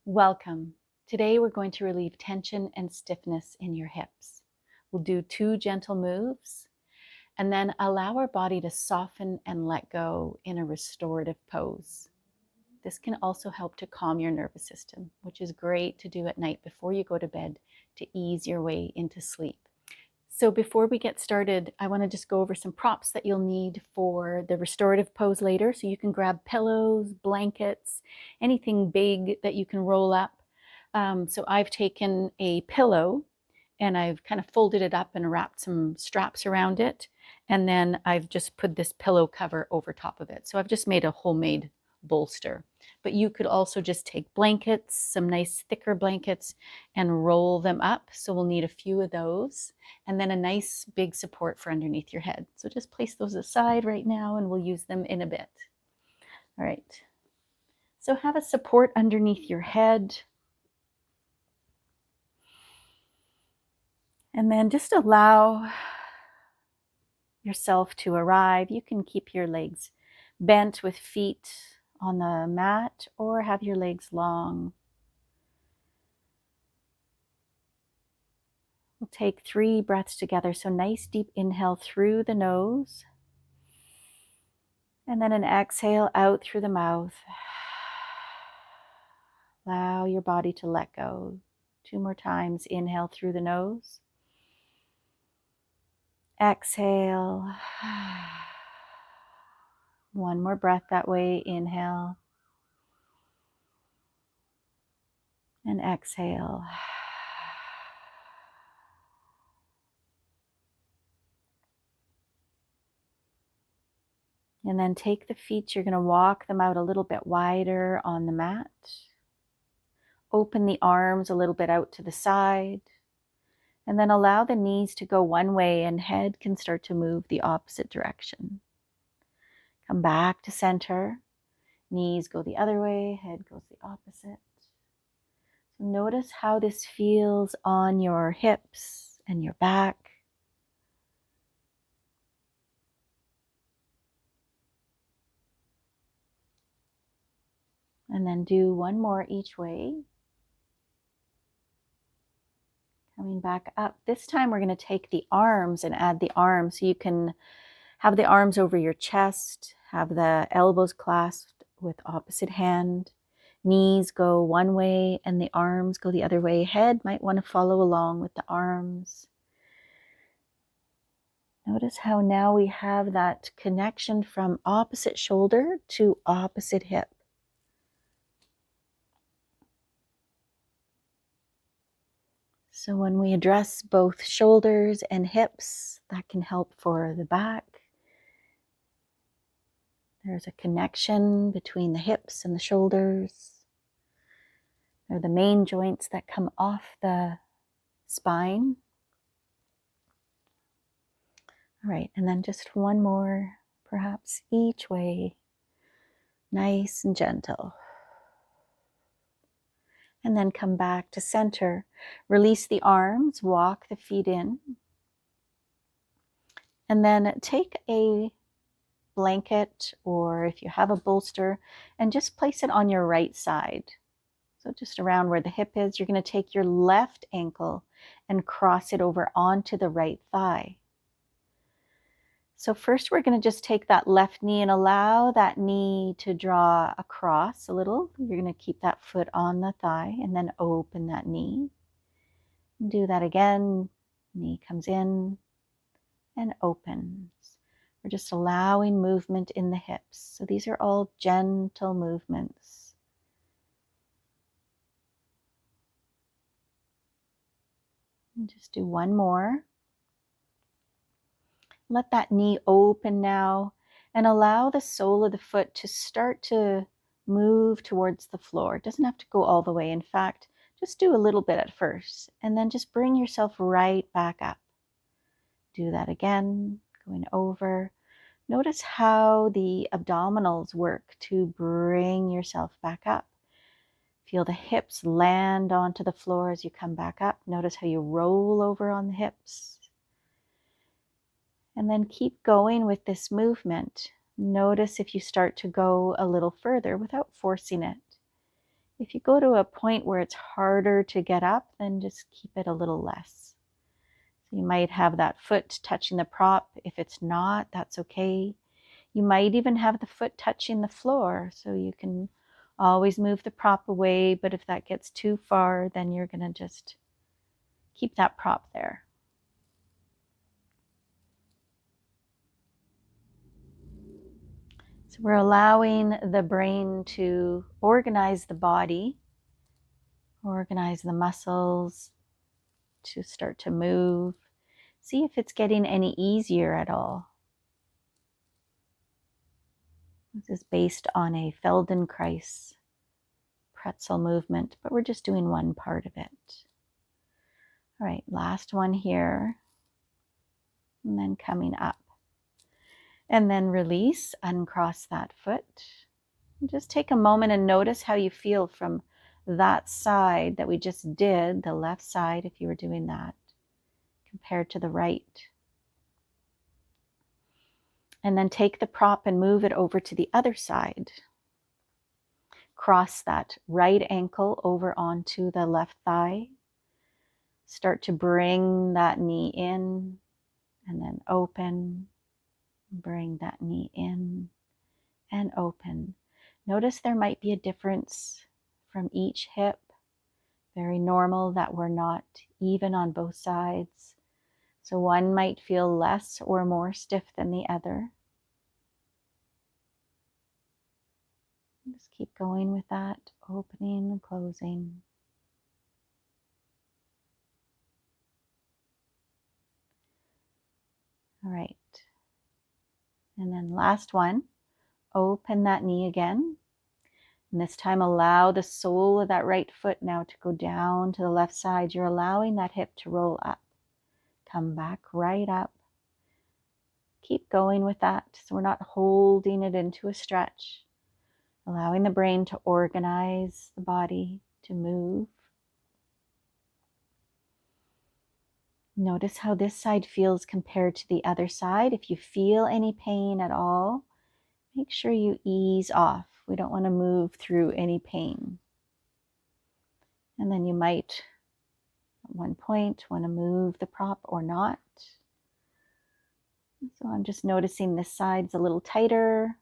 Welcome. Today we're going to relieve tension and stiffness in your hips. We'll do 2 gentle moves and then allow our body to soften and let go in a restorative pose. This can also help to calm your nervous system, which is great to do at night before you go to bed to ease your way into sleep. So before we get started, I want to just go over some props that you'll need for the restorative pose later. So you can grab pillows, blankets, anything big that you can roll up. So I've taken a pillow and I've kind of folded it up and wrapped some straps around it. And then I've just put this pillow cover over top of it. So I've just made a homemade bolster. But you could also just take blankets, some nice thicker blankets, and roll them up. So we'll need a few of those. And then a nice big support for underneath your head. So just place those aside right now and we'll use them in a bit. All right. So have a support underneath your head. And then just allow yourself to arrive. You can keep your legs bent with feet on the mat or have your legs long. We'll take 3 breaths together. So nice deep inhale through the nose. And then an exhale out through the mouth. Allow your body to let go. 2 more times. Inhale through the nose. Exhale. 1 more breath that way. Inhale. And exhale. And then take the feet, you're going to walk them out a little bit wider on the mat. Open the arms a little bit out to the side. And then allow the knees to go one way and head can start to move the opposite direction. Come back to center. Knees go the other way, head goes the opposite. So notice how this feels on your hips and your back. And then do 1 more each way. Coming back up. This time we're going to take the arms and add the arms. So you can have the arms over your chest, have the elbows clasped with opposite hand. Knees go one way and the arms go the other way. Head might want to follow along with the arms. Notice how now we have that connection from opposite shoulder to opposite hip. So when we address both shoulders and hips, that can help for the back. There's a connection between the hips and the shoulders. They're the main joints that come off the spine. All right, and then just 1 more, perhaps each way, nice and gentle. And then come back to center. Release the arms, walk the feet in. And then take a blanket, or if you have a bolster, and just place it on your right side. So just around where the hip is, you're going to take your left ankle and cross it over onto the right thigh. So first we're going to just take that left knee and allow that knee to draw across a little. You're going to keep that foot on the thigh and then open that knee. Do that again. Knee comes in and opens. We're just allowing movement in the hips. So these are all gentle movements. And just do 1 more. Let that knee open now and allow the sole of the foot to start to move towards the floor. It doesn't have to go all the way. In fact, just do a little bit at first and then just bring yourself right back up. Do that again, going over. Notice how the abdominals work to bring yourself back up. Feel the hips land onto the floor as you come back up. Notice how you roll over on the hips. And then keep going with this movement. Notice if you start to go a little further without forcing it. If you go to a point where it's harder to get up, then just keep it a little less. So you might have that foot touching the prop. If it's not, that's okay. You might even have the foot touching the floor, so you can always move the prop away, but if that gets too far, then you're going to just keep that prop there. So we're allowing the brain to organize the body, organize the muscles, to start to move. See if it's getting any easier at all. This is based on a Feldenkrais pretzel movement, but we're just doing one part of it. All right, last one here. And then coming up. And then release, uncross that foot. And just take a moment and notice how you feel from that side that we just did, the left side if you were doing that, compared to the right. And then take the prop and move it over to the other side. Cross that right ankle over onto the left thigh. Start to bring that knee in and then open. Bring that knee in and open. Notice there might be a difference from each hip. Very normal that we're not even on both sides. So one might feel less or more stiff than the other. Just keep going with that, opening and closing. All right. And then last one, open that knee again. And this time allow the sole of that right foot now to go down to the left side. You're allowing that hip to roll up. Come back right up. Keep going with that. So we're not holding it into a stretch. Allowing the brain to organize the body, to move. Notice how this side feels compared to the other side. If you feel any pain at all, make sure you ease off. We don't want to move through any pain. And then you might, at one point, want to move the prop or not. So I'm just noticing this side's a little tighter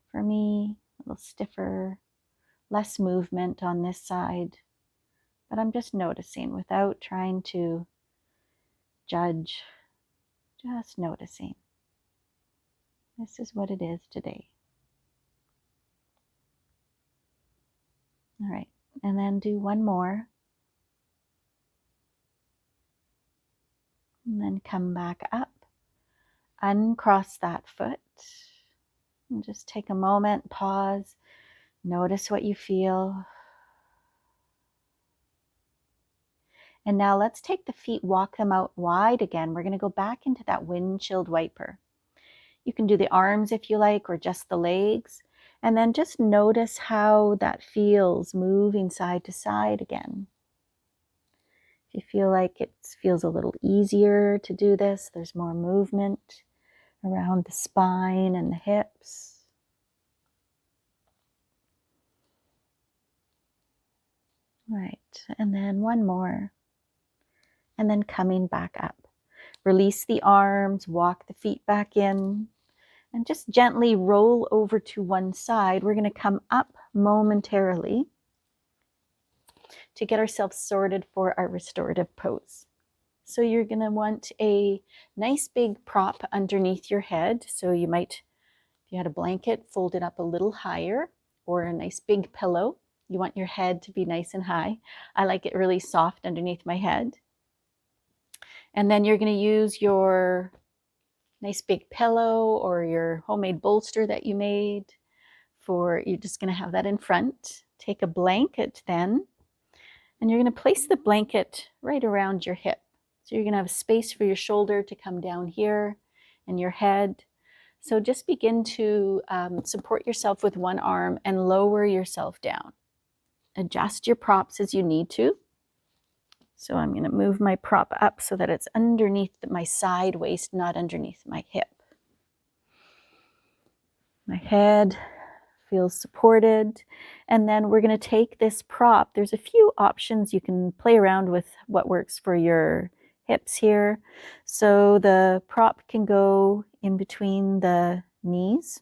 for me, a little stiffer, less movement on this side. But I'm just noticing without trying to judge, just noticing. This is what it is today. All right, and then do one more. And then come back up. Uncross that foot. And just take a moment, pause, notice what you feel. And now let's take the feet, walk them out wide again. We're going to go back into that windshield wiper. You can do the arms if you like, or just the legs. And then just notice how that feels moving side to side again. If you feel like it feels a little easier to do this, there's more movement around the spine and the hips. All right, and then one more. And then coming back up. Release the arms, walk the feet back in, and just gently roll over to one side. We're going to come up momentarily to get ourselves sorted for our restorative pose. So you're going to want a nice big prop underneath your head. So you might, if you had a blanket, fold it up a little higher, or a nice big pillow. You want your head to be nice and high. I like it really soft underneath my head. And then you're going to use your nice big pillow or your homemade bolster that you made you're just going to have that in front. Take a blanket then, and you're going to place the blanket right around your hip. So you're going to have space for your shoulder to come down here and your head. So just begin to support yourself with one arm and lower yourself down. Adjust your props as you need to. So I'm going to move my prop up so that it's underneath my side waist, not underneath my hip. My head feels supported. And then we're going to take this prop. There's a few options. You can play around with what works for your hips here. So the prop can go in between the knees.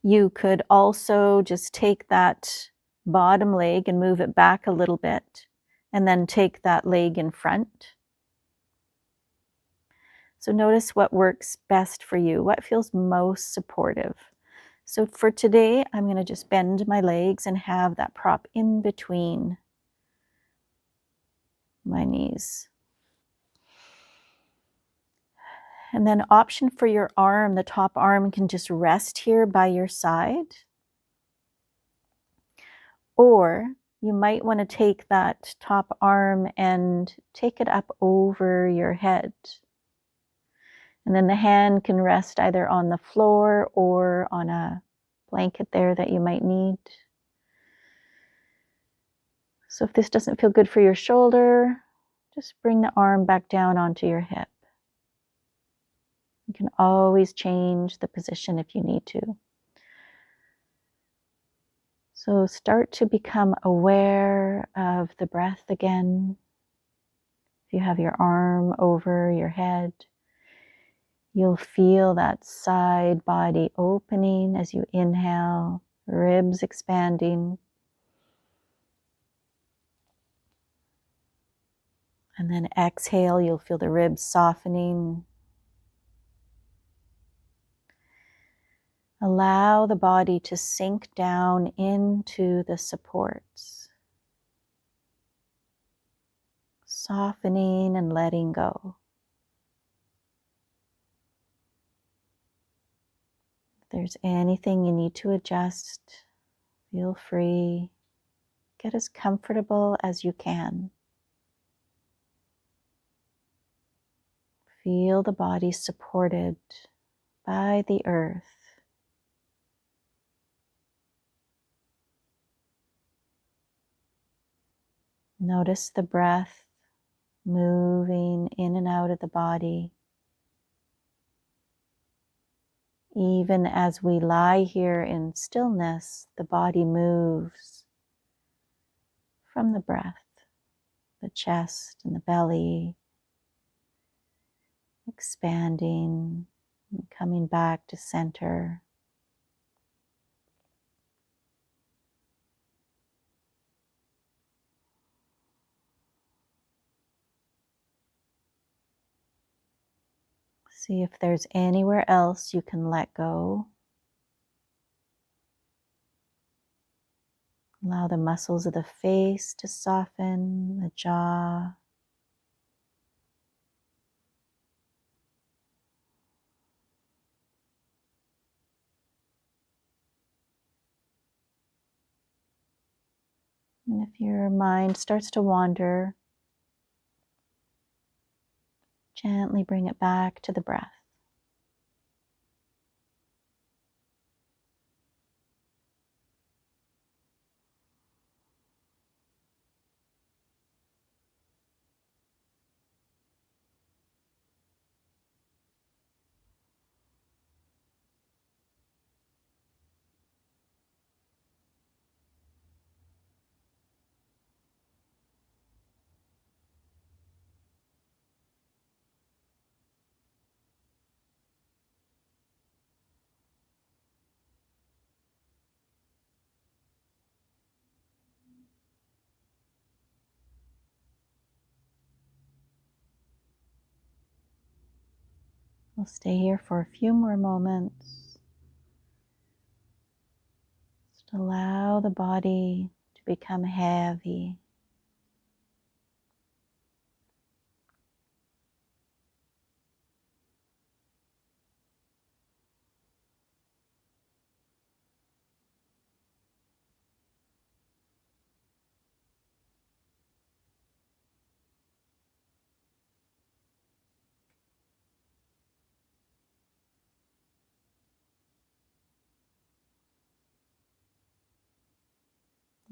You could also just take that bottom leg and move it back a little bit, and then take that leg in front. So notice what works best for you, what feels most supportive. So for today, I'm going to just bend my legs and have that prop in between my knees. And then option for your arm, the top arm can just rest here by your side. Or you might want to take that top arm and take it up over your head. And then the hand can rest either on the floor or on a blanket there that you might need. So if this doesn't feel good for your shoulder, just bring the arm back down onto your hip. You can always change the position if you need to. So start to become aware of the breath again. If you have your arm over your head, you'll feel that side body opening as you inhale, ribs expanding. And then exhale, you'll feel the ribs softening. Allow the body to sink down into the supports, softening and letting go. If there's anything you need to adjust, feel free. Get as comfortable as you can. Feel the body supported by the earth. Notice the breath moving in and out of the body. Even as we lie here in stillness, the body moves from the breath, the chest and the belly, expanding and coming back to center. See if there's anywhere else you can let go. Allow the muscles of the face to soften, the jaw. And if your mind starts to wander, gently bring it back to the breath. We'll stay here for a few more moments. Just allow the body to become heavy.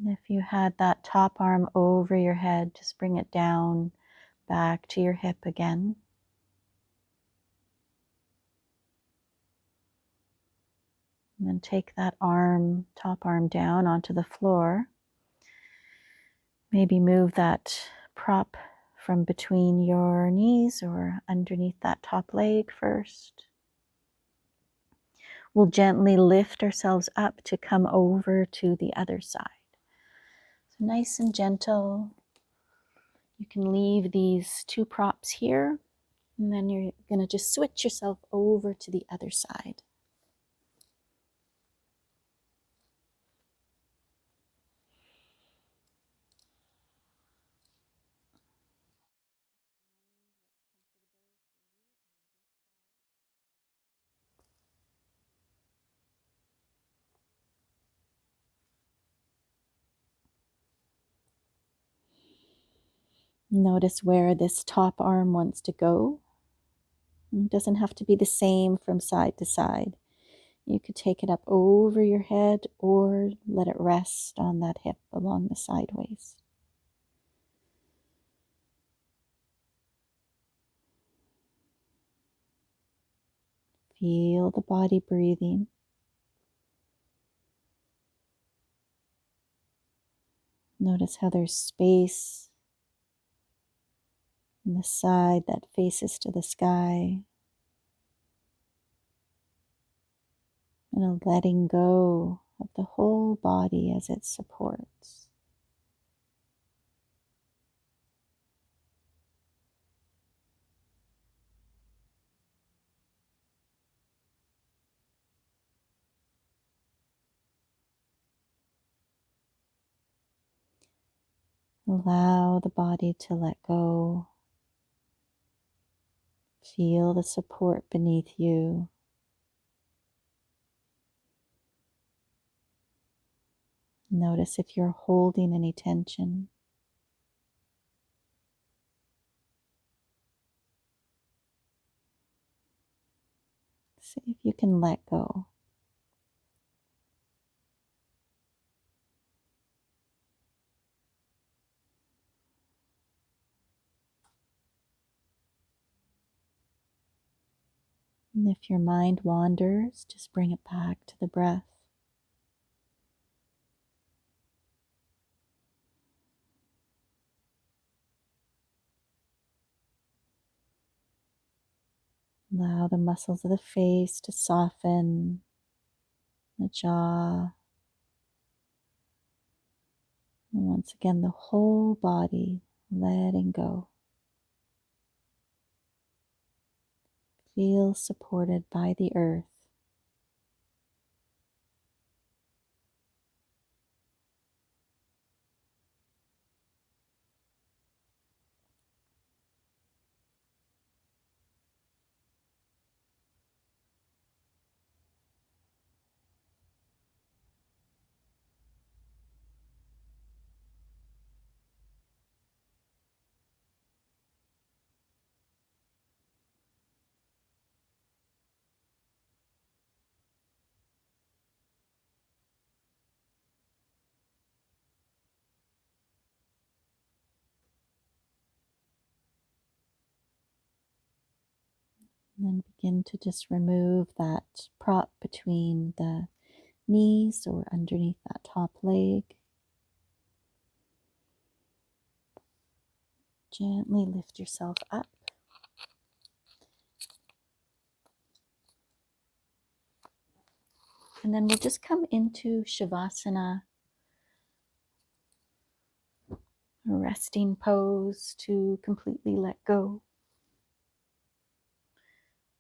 And if you had that top arm over your head, just bring it down back to your hip again. And then take that arm, top arm down onto the floor. Maybe move that prop from between your knees or underneath that top leg first. We'll gently lift ourselves up to come over to the other side. So nice and gentle. You can leave these two props here, and then you're going to just switch yourself over to the other side. Notice where this top arm wants to go. It doesn't have to be the same from side to side. You could take it up over your head or let it rest on that hip along the sideways. Feel the body breathing. Notice how there's space on the side that faces to the sky. And a letting go of the whole body as it supports. Allow the body to let go. Feel the support beneath you. Notice if you're holding any tension. See if you can let go. And if your mind wanders, just bring it back to the breath. Allow the muscles of the face to soften, the jaw. And once again, the whole body letting go. Feel supported by the earth. And then begin to just remove that prop between the knees or underneath that top leg. Gently lift yourself up. And then we'll just come into Shavasana, a resting pose to completely let go.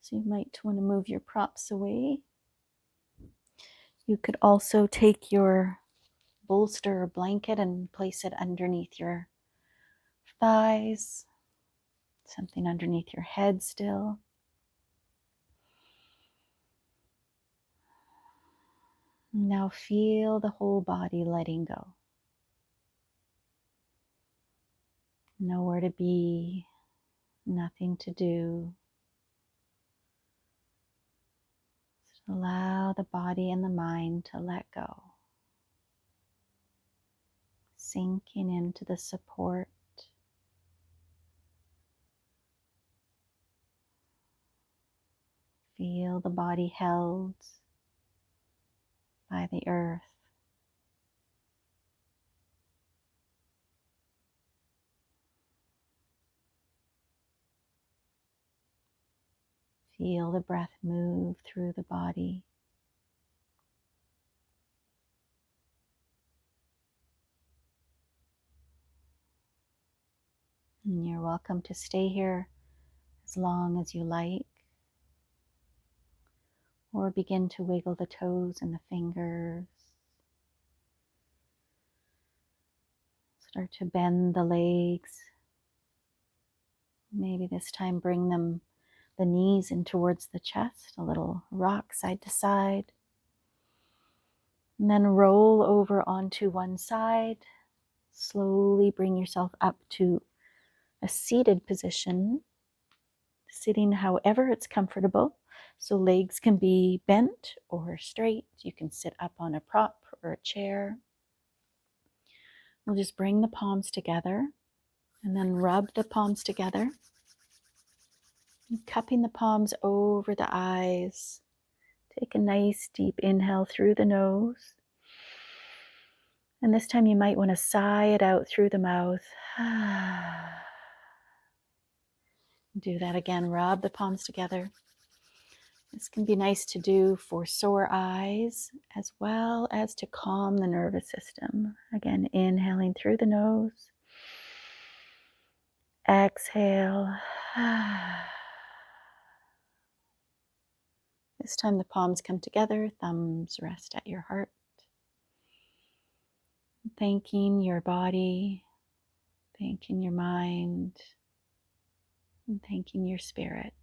So you might want to move your props away. You could also take your bolster or blanket and place it underneath your thighs, something underneath your head still. Now feel the whole body letting go. Nowhere to be, nothing to do. Just allow the body and the mind to let go. Sinking into the support. Feel the body held. by the earth. Feel the breath move through the body. And you're welcome to stay here as long as you like, or begin to wiggle the toes and the fingers. Start to bend the legs. Maybe this time bring the knees in towards the chest, a little rock side to side. And then roll over onto one side. Slowly bring yourself up to a seated position, sitting however it's comfortable. So legs can be bent or straight. You can sit up on a prop or a chair. We'll just bring the palms together and then rub the palms together. And cupping the palms over the eyes. Take a nice deep inhale through the nose. And this time you might want to sigh it out through the mouth. Do that again. Rub the palms together. This can be nice to do for sore eyes as well as to calm the nervous system. Again, inhaling through the nose. Exhale. This time the palms come together, thumbs rest at your heart. Thanking your body, thanking your mind, and thanking your spirit.